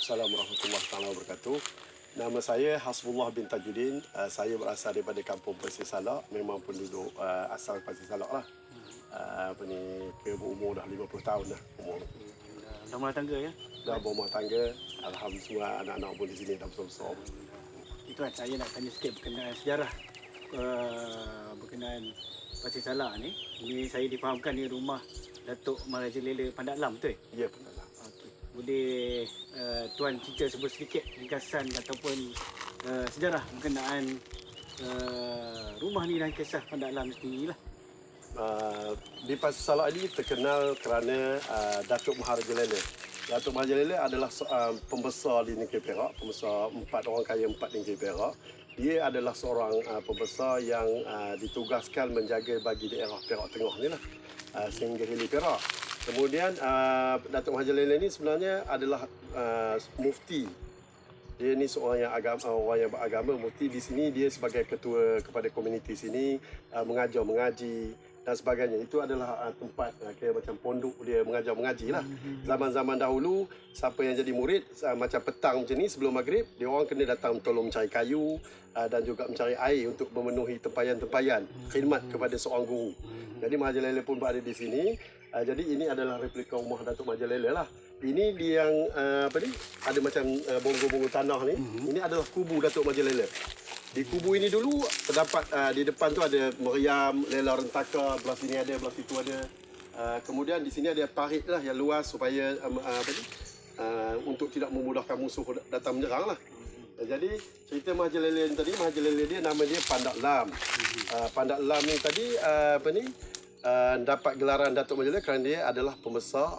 Waalaikumsalam warahmatullahi taala wabarakatuh. Nama saya Hasbullah bin Tajuddin. Saya berasal daripada kampung Pasir Salak. Memang penduduk asal Pasir Salak lah. Berumur dah 50 tahun dah umur. Dah rumah tangga ya? Dah berumah tangga. Alhamdulillah anak-anak pun di sini dah besar-besar. Itu kan saya nak tanya sikit berkenaan sejarah berkenaan Pasir Salak ni. Ini saya difahamkan ni rumah Datuk Marajalela Pandak Lam tu. Ya, benar. Boleh Tuan cerita sebut sedikit ringkasan ataupun sejarah berkenaan rumah ni dan kisah Pandak Lam sendiri lah. Di Pasir Salak ini terkenal kerana Datuk Maharajalela. Datuk Maharajalela adalah pembesar di negeri Perak, pembesar orang kaya 4 negeri Perak. Dia adalah seorang pembesar yang ditugaskan menjaga bagi daerah Perak Tengah ni lah, sehingga Hilir Perak. Kemudian Datuk Maharajalela ini sebenarnya adalah mufti. Dia ni seorang yang beragama, mufti. Di sini dia sebagai ketua kepada komuniti sini, mengajar mengaji dan sebagainya. Itu adalah tempat kira macam pondok dia mengajar mengaji lah. Zaman-zaman dahulu siapa yang jadi murid macam petang macam ni sebelum maghrib, dia orang kena datang tolong mencari kayu dan juga mencari air untuk memenuhi tempayan-tempayan khidmat kepada seorang guru. Jadi Maharajalela pun berada di sini. Jadi ini adalah replika rumah Datuk Maharajalela lah. Ini dia yang ada macam bonggol-bonggol tanah ni. Ini adalah kubu Datuk Maharajalela. Di kubu ini dulu terdapat di depan tu ada meriam, lela rentaka, belah sini ada, belah situ ada. Kemudian di sini ada parit lah yang luas supaya untuk tidak memudahkan musuh datang menyerang lah. Jadi cerita Maharajalela ni tadi, Maharajalela dia nama dia Pandak Lam. Pandak Lam ni tadi dapat gelaran Datuk Maharajalela kerana dia adalah pembesar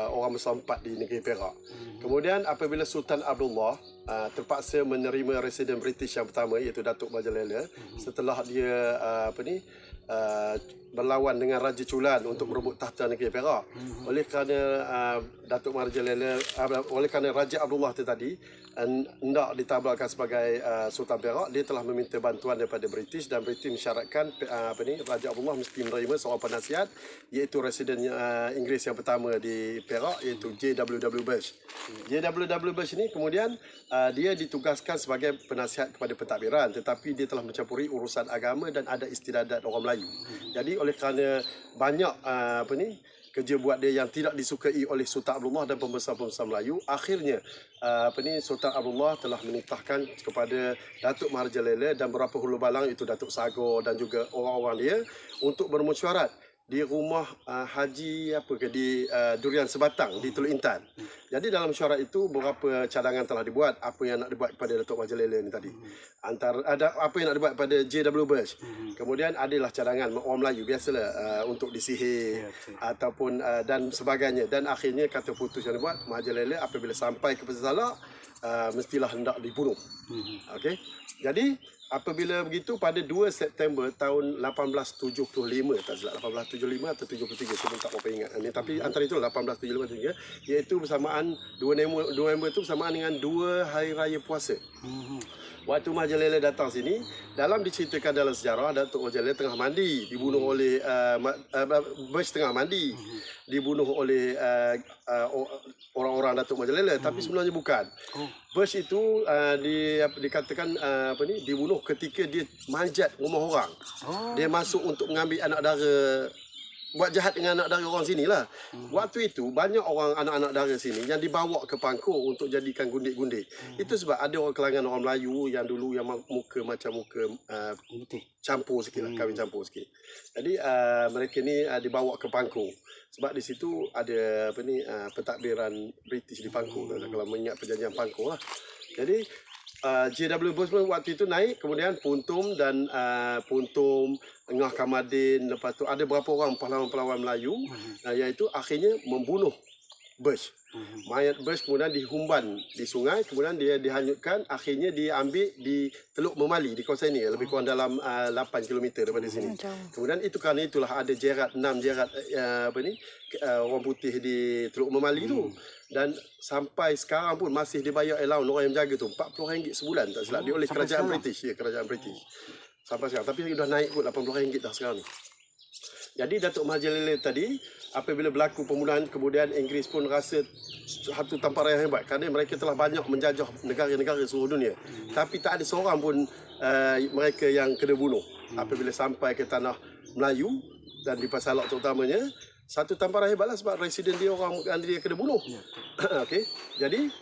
orang besar 4 di negeri Perak. Kemudian apabila Sultan Abdullah terpaksa menerima residen British yang pertama iaitu Datuk Maharajalela setelah dia berlawan dengan Raja Chulan untuk merebut tahta negeri Perak. Oleh kerana Datuk Maharajalela oleh kerana Raja Abdullah itu tadi hendak ditabrakkan sebagai Sultan Perak, dia telah meminta bantuan daripada British dan British mensyaratkan Raja Abdullah mesti menerima seorang penasihat iaitu residen Inggeris yang pertama di Perak iaitu J.W.W. Bush. J.W.W. Bush ini kemudian dia ditugaskan sebagai penasihat kepada pentadbiran, tetapi dia telah mencampuri urusan agama dan ada istiadat orang Melayu. Jadi oleh kerana banyak kerja buat dia yang tidak disukai oleh Sultan Abdullah dan pembesar-pembesar Melayu, akhirnya Sultan Abdullah telah menitahkan kepada Datuk Maharajalela dan beberapa hulu balang itu Datuk Sagor dan juga orang-orang dia untuk bermesyuarat di rumah Haji di Durian Sebatang di Teluk Intan. Jadi dalam mesyuarat itu beberapa cadangan telah dibuat apa yang nak dibuat kepada Datuk Maharajalela ni tadi. Ada apa yang nak dibuat pada J.W. Bush. Kemudian adalah cadangan orang Melayu biasalah untuk disihir ataupun dan sebagainya, dan akhirnya kata putus yang dibuat Maharajalela apabila sampai ke Pasir Salak mestilah hendak dibunuh. Okey. Jadi apabila begitu pada 2 September tahun 1875, tak silap 1875 atau 73, saya pun tak berapa ingat ni, tapi antara itu 1875 iaitu bersamaan 2 November itu bersamaan dengan 2 hari raya puasa. Waktu Maharajalela datang sini, dalam diceritakan dalam sejarah Datuk Maharajalela tengah mandi, dibunuh oleh Bush tengah mandi, dibunuh oleh orang-orang Datuk Maharajalela, tapi sebenarnya bukan. Bush itu dikatakan dibunuh ketika dia manjat rumah orang. Dia masuk untuk mengambil anak dara, buat jahat dengan anak dara orang sini lah. Waktu itu banyak orang anak-anak dara sini yang dibawa ke Pangkor untuk jadikan gundik-gundik. Itu sebab ada orang kalangan orang Melayu yang dulu yang muka macam muka campur sikit lah, kahwin campur sikit. Jadi mereka ni dibawa ke Pangkor. Sebab di situ ada pentadbiran British di Pangkor, kalau mengingat perjanjian Pangkor lah. Jadi J.W. Bush pun waktu itu naik, kemudian Puntum dan Puntum, Ngah Kamadin, lepas tu ada beberapa orang pahlawan-pahlawan Melayu iaitu akhirnya membunuh Bush. Mayat Bush kemudian dihumban di sungai, kemudian dia dihanyutkan, akhirnya diambil di Teluk Memali di kawasan ini, lebih kurang dalam 8 km daripada sini. Kemudian itu kerana itulah ada jerat 6 jerat orang putih di Teluk Memali tu. Dan sampai sekarang pun masih dibayar allowance orang yang menjaga tu RM40 sebulan tak silap, dia oleh kerajaan British, kerajaan British. Sampai sekarang, tapi sudah naik kot RM80 dah sekarang ni. Jadi Datuk Mahathir Jalil tadi apabila berlaku pembunuhan, kemudian Inggeris pun rasa satu tamparan yang hebat kerana mereka telah banyak menjajah negara-negara seluruh dunia. Tapi tak ada seorang pun mereka yang kena bunuh. Apabila sampai ke tanah Melayu dan di Pasalak terutamanya, satu tamparan hebatlah sebab residen dia orang yang dia kena bunuh. Okey. Jadi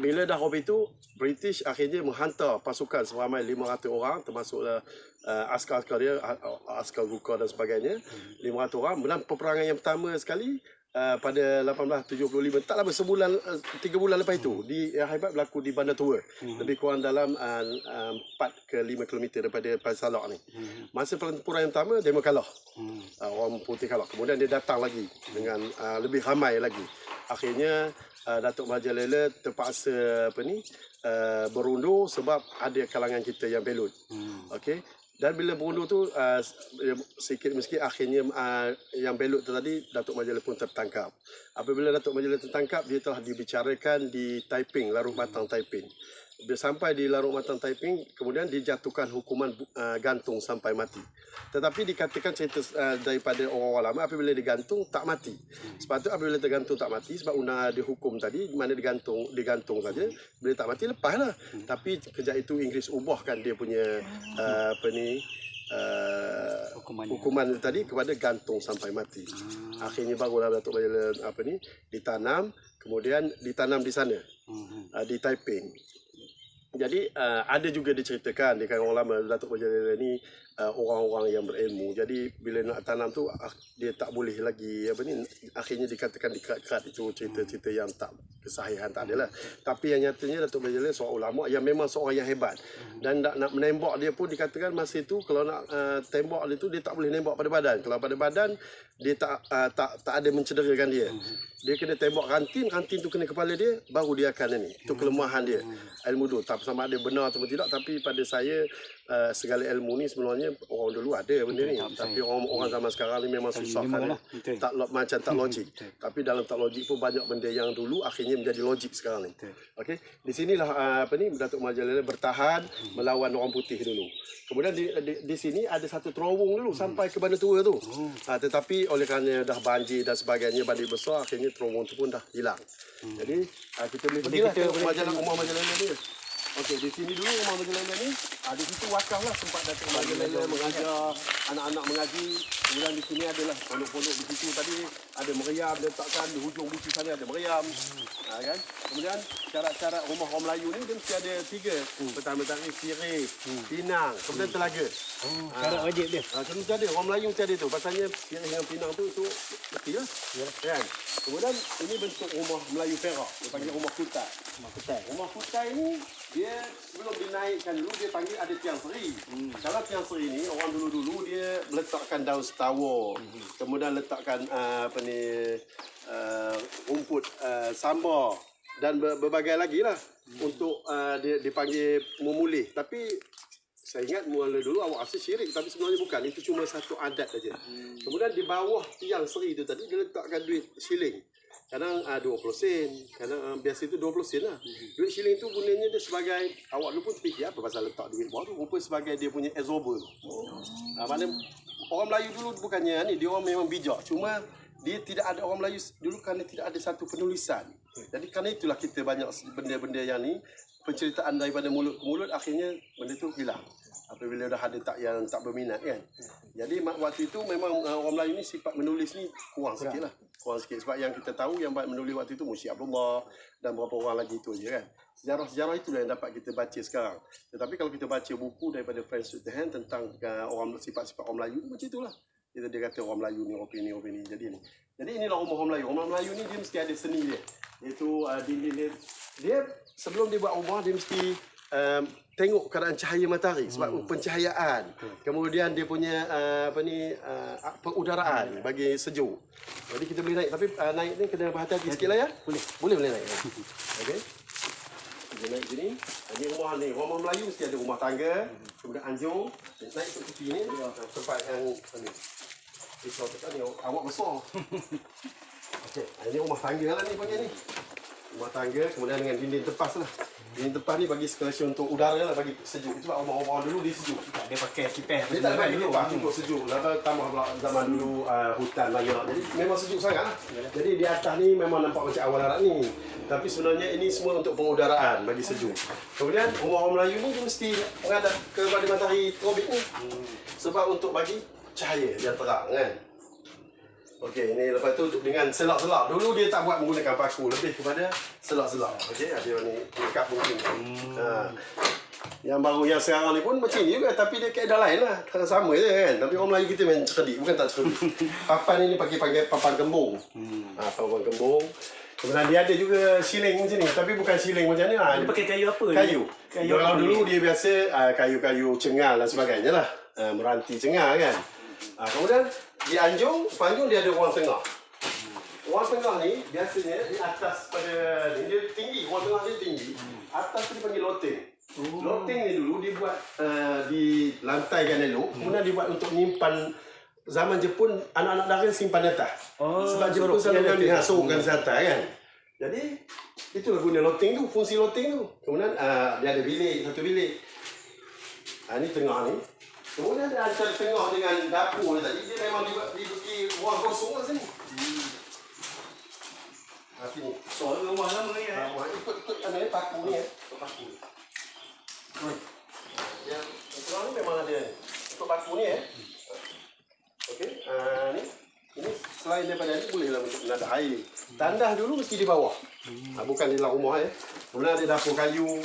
bila dah habis itu, British akhirnya menghantar pasukan seramai 500 orang termasuk askar-askar dia, askar Gurkha dan sebagainya, 500 orang menang peperangan yang pertama sekali pada 1875. Tak lama sebulan, 3 bulan lepas itu, yang hebat berlaku di Bandar Tua, lebih kurang dalam 4 ke 5 km daripada Pasalak ni. Masa pertempuran yang pertama dia kalah, orang putih kalah. Kemudian dia datang lagi dengan lebih ramai lagi. Akhirnya Datuk Mahathir Jalil terpaksa berundur sebab ada kalangan kita yang belut. Okey. Dan bila berundur tu sikit demi sikit akhirnya yang belut tu tadi Datuk Mahathir Jalil pun tertangkap. Apabila Datuk Mahathir Jalil tertangkap, dia telah dibicarakan di Taiping, Larung Batang Taiping. Bila sampai di Larung Batang Taiping, kemudian dijatuhkan hukuman gantung sampai mati. Tetapi dikatakan cerita daripada orang-orang lama, apabila digantung tak mati. Sebab tu apabila tergantung tak mati, sebab undang dihukum tadi mana digantung saja, bila tak mati lepaslah. Tapi kejap itu Inggeris ubahkan dia punya hukuman tadi kepada gantung sampai mati. Akhirnya barulah Datuk Mahathir ditanam, kemudian ditanam di sana, di Taiping. Jadi ada juga diceritakan di kalangan orang lama Datuk Mahathir Jalil ni orang-orang yang berilmu. Jadi bila nak tanam tu dia tak boleh lagi akhirnya dikatakan dikerat-kerat. Itu cerita-cerita yang tak kesahihan, tak adalah. Tapi yang nyatanya Datuk Mahathir Jalil seorang ulama yang memang seorang yang hebat. Dan nak menembak dia pun dikatakan masa itu kalau nak tembak dia tu dia tak boleh nembak pada badan. Kalau pada badan dia tak ada mencederakan dia. Dia kena tembak ranting tu kena kepala dia, baru dia akan itu kelemahan dia. Ilmu tu tak sama ada benar atau tidak, tapi pada saya segala ilmu ni sebenarnya orang dulu ada benda ni, tapi orang zaman sekarang ni memang susah kan. Macam tak logik. Tapi dalam tak logik pun banyak benda yang dulu akhirnya menjadi logik sekarang ni. Okey, di sinilah Datuk Mahathir Jalil bertahan melawan orang putih dulu. Kemudian di sini ada satu terowong dulu sampai ke Bandar Tua tu. Tetapi oleh kerana dah banjir dan sebagainya, badai besar, akhirnya terowong tu pun dah hilang. Jadi kita boleh pergilah ke rumah Mahathir Jalil ni. Okey, di sini dulu rumah Mahathir Jalil ni. Di situ wakaflah tempat Datuk Mahathir Jalil mengajar anak-anak mengaji. Kemudian di sini adalah pondok-pondok di situ tadi ada meriam letakkan di hujung buku sana ada meriam. Kan? Kemudian syarat-syarat rumah orang Melayu ni dia mesti ada 3. Pertama-tama sirih, pinang, kemudian telaga. Syarat wajib dia. Mesti ada, orang Melayu mesti ada tu. Pasalnya sirih dengan pinang tu mestilah. Kan? Kemudian ini bentuk rumah Melayu Perak. Dia panggil rumah kutai. Rumah kutai ni dia sebelum dinaikkan dulu dia panggil ada tiang seri. Kalau tiang seri ni orang dulu-dulu dia letakkan daun setawa. Kemudian letakkan rumput sambar dan berbagai lagi lah untuk dia dipanggil memulih. Tapi saya ingat mula dulu awak rasa syirik, tapi sebenarnya bukan. Itu cuma satu adat saja. Kemudian di bawah tiang seri itu tadi dia letakkan duit shilling. Kadang 20 sen, kadang biasa itu 20 sen lah. Duit shilling tu gunanya dia sebagai, awak dulu pun fikir apa pasal letak duit bawah tu, rupa sebagai dia punya absorber. Mana orang Melayu dulu bukannya ni, dia orang memang bijak. Cuma dia tidak ada, orang Melayu dulu kerana tidak ada satu penulisan. Jadi kerana itulah kita banyak benda-benda yang ni, penceritaan daripada mulut ke mulut, akhirnya benda tu hilang. Apabila dah ada yang tak berminat kan. Jadi waktu itu memang orang Melayu ni sifat menulis ni kurang sikit lah. Kurang sikit sebab yang kita tahu yang menulis waktu itu Munsyi Abdullah dan beberapa orang lagi itu je kan. Sejarah-sejarah itulah yang dapat kita baca sekarang. Tetapi kalau kita baca buku daripada Franz Ferdinand tentang sifat-sifat orang Melayu macam itulah. Dia kata orang Melayu ni opini. Jadi inilah rumah orang Melayu. Orang Melayu ni dia mesti ada seni dia. Iaitu dinding dia sebelum dia buat rumah dia mesti tengok keadaan cahaya matahari sebab pencahayaan. Kemudian dia punya pengudaraan bagi sejuk. Jadi kita boleh naik, tapi naik ni kena berhati-hati sikitlah ya. Boleh naik. Okey. Kita naik sini. Ini rumah ni. Rumah Melayu mesti ada rumah tangga, kemudian anjung, naik ke tepi ni tempat yang ni. Pisau tekan ni awak besar. Okey, ini rumah tangga lah ni panggil ni. Rumah tangga kemudian dengan dinding tepas lah. Ini depan ni bagi sirkulasi untuk udara lah, bagi sejuk. Sebab orang-orang dulu dia sejuk. Tak ada pakai kipas Dia tak pakai kipas untuk sejuk. Lepas tambah pula zaman dulu hutan banyak. Jadi memang sejuk sangat lah. Jadi di atas ni memang nampak macam awal Arab ni. Tapi sebenarnya ini semua untuk pengudaraan bagi sejuk. Kemudian orang Melayu ni dia mesti menghadap kepada matahari tropik ni. Sebab untuk bagi cahaya yang terang kan. Okey, ini lepas tu dengan selak-selak. Dulu dia tak buat menggunakan paku, lebih kepada selak-selak. Okey, ada ni dekat mungkin. Yang baru yang sekarang ni pun macam ni juga, tapi dia kaedah lain lah. Sama je kan. Tapi orang Melayu kita main cerdik, bukan tak cerdik. Papan ini panggil papan kembung. Papan kembung. Kemudian dia ada juga siling macam ni, tapi bukan siling macam ni lah. Dia pakai kayu apa? Kayu. Kalau dulu ni? dia biasa kayu-kayu cengal dan sebagainya lah. Meranti cengal kan. Kemudian di Anjung, Sepanjung dia ada ruang tengah. Ruang tengah ni biasanya di atas pada ni, dia tinggi, ruang tengah dia tinggi. Atas tu dipanggil loteng. Loteng ni dulu dia buat di lantai kan elok. Kemudian dia buat untuk menyimpan zaman Jepun, anak-anak dara simpan atas. Sebab Jepun selalu kan sorokkan di atas kan. Jadi itulah guna loteng tu, fungsi loteng tu. Kemudian dia ada bilik, satu bilik. Ni tengah ni. Kemudian ada antara tengah dengan dapur tadi, dia memang diberi ruang kosong kat sini. Sini. Soal rumah lama ya. Ikut mana paku ni paku. Yang tengah ni memang ada ni. Ikut paku ni Okey, ni. Ini selain daripada ni bolehlah untuk menadah air. Tandas dulu mesti di bawah. Bukan di dalam rumah Kemudian ada dapur kayu.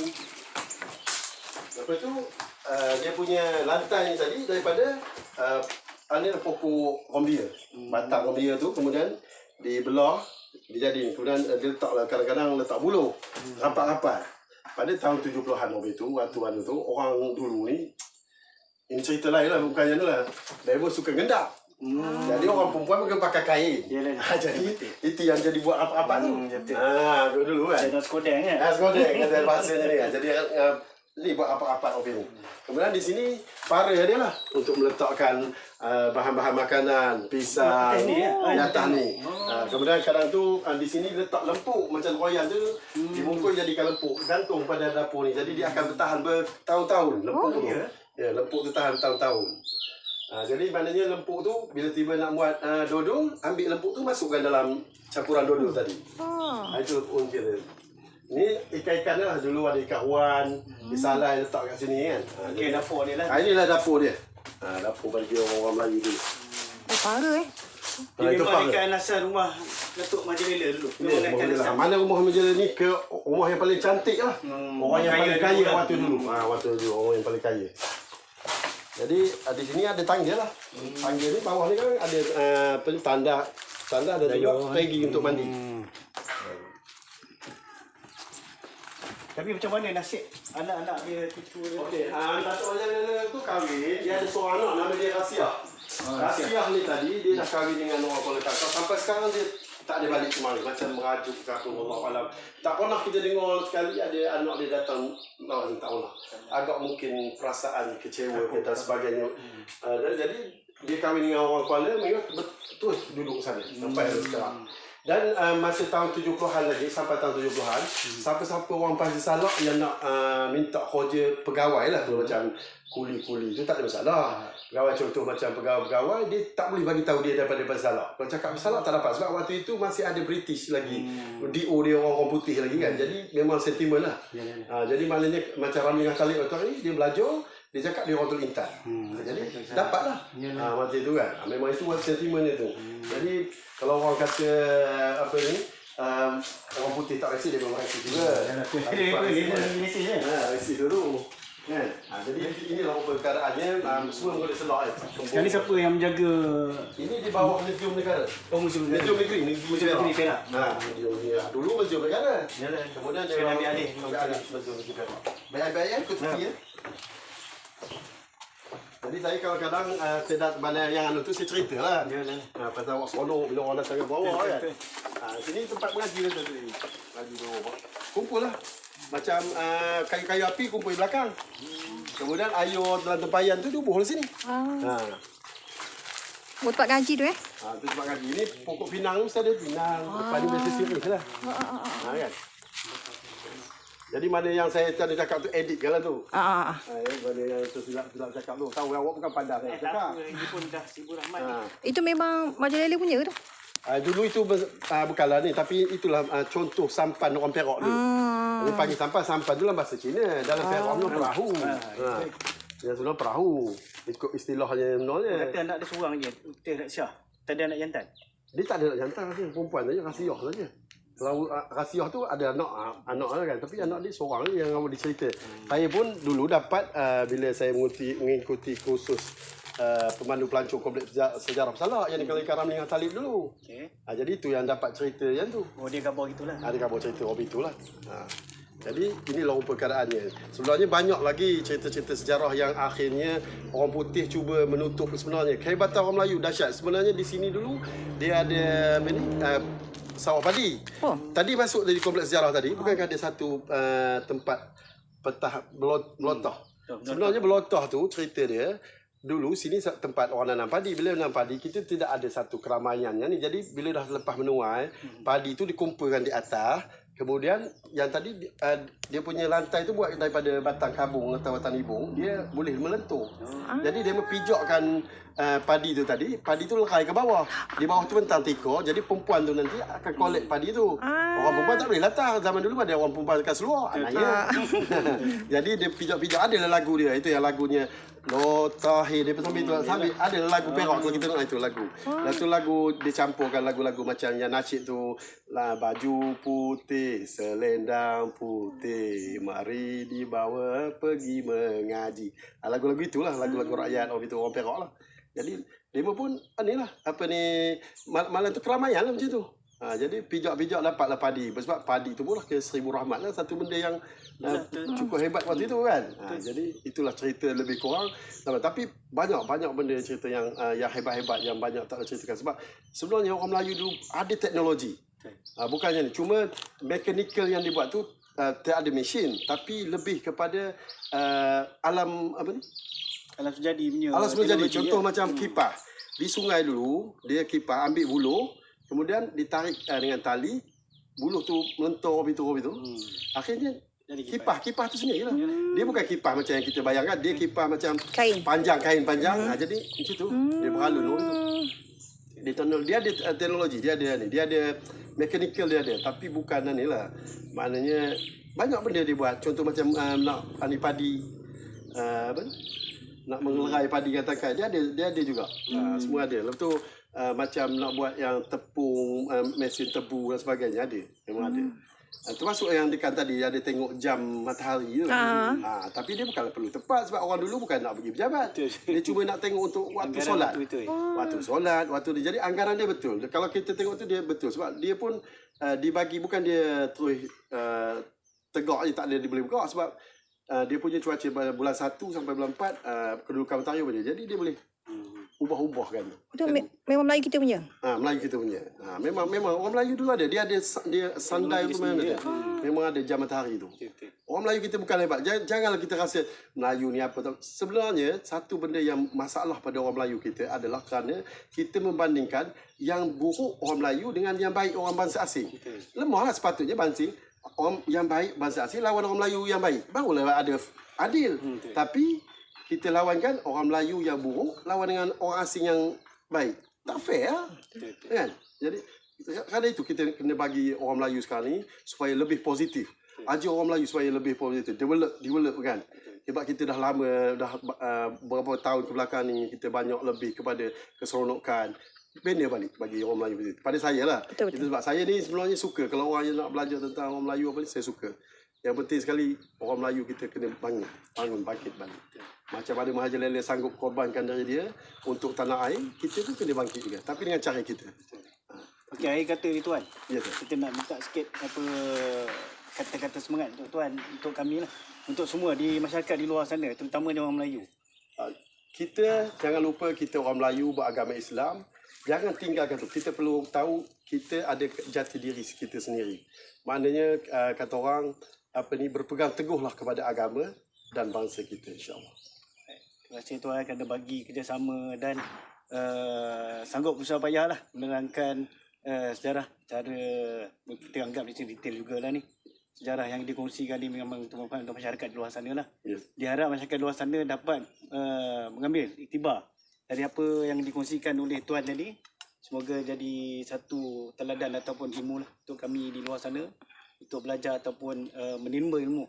Lepas tu dia punya lantai ni tadi daripada ada pokok rombia. Batang rombia tu kemudian dibelah, dijadi. Kemudian dia letaklah kadang-kadang letak buluh. Rapat-rapat. Pada tahun 70-an waktu tu orang dulu ni, ini cerita lain lah, bukannya tu lah. Mereka suka ngendap. Jadi orang perempuan mungkin pakai kain. Jadi itu yang jadi buat apa-apa tu. Dulu kan. Ada skodeng kan? Skodeng kata bahasanya ni kan. Jadi ni buat apa-apa ni. Kemudian di sini para dia lah untuk meletakkan bahan-bahan makanan, pisang di atas ni. Kemudian kadang tu di sini letak lempuk macam royan tu dibungkus jadikan lempuk, gantung pada dapur ni. Jadi dia akan bertahan bertahun-tahun lempuk tu. Ya, lempuk tu tahan bertahun-tahun. Jadi maknanya lempuk tu bila tiba nak buat dodol, ambil lempuk tu masukkan dalam campuran dodol tadi. Itu pun kira. Ni ikan-ikan lah, dulu ada ikan huan, disalai letak kat sini kan. Okey, dapur ni lah. Inilah dapur dia. Dapur bagi orang Melayu dulu. Parah Dia memang ikan asal rumah Datuk Majalila dulu. Mana rumah Majalila ni ke rumah yang paling cantik lah. Orang yang paling kaya waktu dulu. Waktu dulu orang yang paling kaya. Jadi di sini ada tangga lah. Tangga ni bawah ni kan ada tanda dan juga pegi untuk mandi. Tapi macam mana nasib anak-anak dia, cucu dia? Okey, Datuk Majalila tu kahwin, dia ada seorang anak nama dia Rasiah. Rasiah ni tadi dia dah kahwin dengan orang Kuala Kakak. Sampai sekarang dia tak ada balik kemari, macam merajuk ke apa, Wallahualam. Tak pernah kita dengar sekali ada anak dia datang, tak pernah. Agak mungkin perasaan kecewa dan sebagainya. Jadi dia kahwin dengan orang Kuala, mereka betul duduk sana sampai sekarang. Dan masa tahun 70-an lagi, sampai tahun 70-an, siapa-siapa orang Pasir Salak yang nak minta kerja pegawai lah, macam kuli-kuli tu tak ada masalah. Pegawai contoh macam pegawai-pegawai, dia tak boleh bagi tahu dia daripada Pasir Salak. Kalau cakap Pasir Salak tak dapat, sebab waktu itu masih ada British lagi. DO dia orang putih lagi kan, jadi memang sentimen lah. Jadi maknanya macam Rami dengan Khalid waktu ni, dia belajar, dia cakap dia orang Tul Intan. Jadi dapatlah. Macam itu kan. Memang itu sentimen dia tu. Jadi kalau orang kata apa ni, orang putih tak racist, dia memang racist juga. Racist dulu. Kan? Jadi inilah perkaraannya, semua boleh selak. Sekarang ni siapa yang menjaga? Ini di bawah Museum Negara. Museum Negeri. Museum Negeri Perak. Dulu Museum Negara. Kemudian dia ambil alih Museum Negeri Perak. Bayar-bayar ikut tepi ya. Jadi saya kadang-kadang tidak mana yang tu saya cerita lah. Pasal awak seronok bila orang datang ke bawah kan. Sini tempat mengaji tu tadi. Mengaji bawah. Kumpul lah. Macam kayu-kayu api kumpul di belakang. Kemudian air dalam tempayan tu dibubuh di sini. Buat tempat gaji tu tu tempat gaji. Ini pokok pinang mesti ada pinang. Depan ni biasa sirih lah. Kan. Jadi mana yang saya tadi cakap tu edit kan lah tu. Mana yang tu silap cakap tu. Tahu awak bukan pandai saya cakap. Ini pun dah Sibur Rahmat ni. Itu memang Majalele punya tu. Dulu itu bukanlah ni, tapi itulah contoh sampan orang Perak dulu. Dia panggil sampan tu dalam bahasa Cina. Dalam Perak tu perahu. Yang sebelah perahu. Ikut istilahnya sebenarnya. Kata anak dia seorang je, Teh nak Syah. Tak ada anak jantan. Dia tak ada nak jantan saja, perempuan saja, rasiah saja. Kalau rasiah tu ada anak kan, tapi anak dia seorang je yang awak dicerita. Saya pun dulu dapat bila saya mengikuti kursus pemandu pelancong kompleks sejarah Pesalak yang di Karam dengan Talib dulu. Jadi itu yang dapat cerita yang tu. Oh, dia khabar gitulah. Dia khabar cerita itulah. Jadi inilah rupa keadaannya. Sebenarnya banyak lagi cerita-cerita sejarah yang akhirnya orang putih cuba menutup sebenarnya. Kehebatan orang Melayu dahsyat. Sebenarnya di sini dulu dia ada sawah padi. Tadi masuk dari kompleks sejarah tadi, bukankah ada satu tempat petah belotah. Sebenarnya belotah tu cerita dia dulu sini tempat orang nanam padi. Bila nanam padi kita tidak ada satu keramaiannya ni. Jadi bila dah lepas menuai, padi tu dikumpulkan di atas. Kemudian yang tadi dia punya lantai tu buat daripada batang kabung atau batang ibung, dia boleh melentur. Jadi dia mempijakkan padi tu tadi, padi tu lekai ke bawah. Di bawah tu bentang tikar, jadi perempuan tu nanti akan collect padi tu. Orang perempuan tak boleh latah. Zaman dulu ada orang perempuan kat seluar, anaknya. Jadi dia pijak-pijak, adalah lagu dia. Itu yang lagunya Lotahi dia sambil tu sambil ada lagu Perak kalau kita tengok itu lagu. Lepas tu lagu dia campurkan lagu-lagu macam yang nasyid tu lah, baju putih, selendang putih, mari dibawa pergi mengaji. Lagu-lagu itulah lagu-lagu rakyat orang itu orang Perak lah. Jadi dia pun inilah apa ni malam tu keramaian lah macam tu. Jadi pijak-pijak dapatlah padi. Sebab padi tu pun lah ke Sibur Rahmat lah, satu benda yang cukup hebat waktu itu kan. Jadi itulah cerita lebih kurang. Tapi banyak benda cerita yang hebat-hebat yang banyak tak ceritakan. Sebab sebenarnya orang Melayu dulu ada teknologi. Bukannya ni, cuma mechanical yang dibuat tu tak ada mesin, tapi lebih kepada alam apa ni? Alam sejadi punya. Alam sejadi. Contoh macam kipas. Di sungai dulu, dia kipas ambil buluh, kemudian ditarik dengan tali, buluh tu melentur begitu. Akhirnya kipas tu sendiri lah. Dia bukan kipas macam yang kita bayangkan, dia kipas macam kain panjang. Jadi macam tu, dia beralun tu. Dia ada teknologi, dia ada mechanical dia ada, tapi bukan ni lah. Maknanya banyak benda dia buat. Contoh macam nak padi, nak mengelerai padi katakan, dia ada juga. Semua ada. Lepas tu macam nak buat yang tepung, mesin tebu dan sebagainya ada. Memang ada. Termasuk yang dekat tadi ada tengok jam matahari tu. Tapi dia bukanlah perlu tepat sebab orang dulu bukan nak pergi berjabat. Dia cuma nak tengok untuk waktu solat. Waktu solat, jadi anggaran dia betul. Kalau kita tengok tu dia betul sebab dia pun dibagi, bukan dia terus tegak je, tak ada dia boleh buka sebab dia punya cuaca bulan 1 sampai bulan 4 kedudukan matahari boleh. Jadi dia boleh ubah-ubah kan. Itu memang Melayu kita punya. Melayu kita punya. Memang orang Melayu dulu ada. Dia sandai tu mana dia. Memang ada jam matahari tu. Orang Melayu kita bukan hebat. Janganlah kita rasa Melayu ni apa tahu. Sebenarnya satu benda yang masalah pada orang Melayu kita adalah kerana kita membandingkan yang buruk orang Melayu dengan yang baik orang bangsa asing. Lemahlah sepatutnya banding orang yang baik bangsa asing lawan orang Melayu yang baik. Barulah ada adil. Tapi kita lawankan orang Melayu yang buruk lawan dengan orang asing yang baik. Tak fair lah. Kan? Jadi kerana itu kita kena bagi orang Melayu sekarang ni supaya lebih positif. Ajar orang Melayu supaya lebih positif. Develop kan. Sebab kita dah lama, dah berapa tahun ke belakang ni kita banyak lebih kepada keseronokan. Bina balik bagi orang Melayu positif. Pada saya lah. Betul. Sebab saya ni sebenarnya suka. Kalau orang yang nak belajar tentang orang Melayu apa ni, saya suka. Yang penting sekali orang Melayu kita kena bangun bangkit balik. Macam mana Mahathir Lele sanggup korbankan diri dia untuk tanah air, kita pun kena bangkit juga. Tapi dengan cara kita. Okey, akhir kata ni Tuan. Ya, kita nak minta sikit apa kata-kata semangat untuk Tuan, untuk kami lah. Untuk semua di masyarakat di luar sana, terutama di orang Melayu. Kita jangan lupa kita orang Melayu beragama Islam. Jangan tinggalkan tu. Kita perlu tahu kita ada jati diri kita sendiri. Maknanya kata orang berpegang teguhlah kepada agama dan bangsa kita, insya-Allah. Terima kasih Tuan kerana bagi kerjasama dan sanggup berusaha payahlah menerangkan sejarah cara kita anggap di sini detail jugalah ni. sejarah yang dikongsikan ini memang merupakan untuk masyarakat di luar sana lah. Ya. Diharap masyarakat di luar sana dapat mengambil iktibar dari apa yang dikongsikan oleh Tuan tadi. Semoga jadi satu teladan ataupun ilmu lah untuk kami di luar sana untuk belajar ataupun menimba ilmu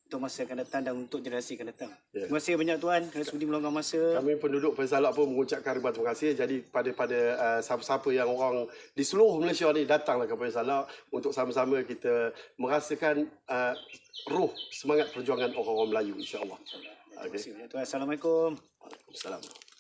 untuk masa akan datang dan untuk generasi akan datang. Ya. Terima kasih banyak Tuan kerana sudi meluangkan masa. Kami penduduk Pesalak pun mengucapkan ribuan terima kasih. Jadi pada siapa-siapa yang orang di seluruh Malaysia ni datanglah ke Pesalak untuk sama-sama kita merasakan roh semangat perjuangan orang-orang Melayu, insya-Allah. Terima kasih banyak Tuan. Assalamualaikum. Waalaikumsalam.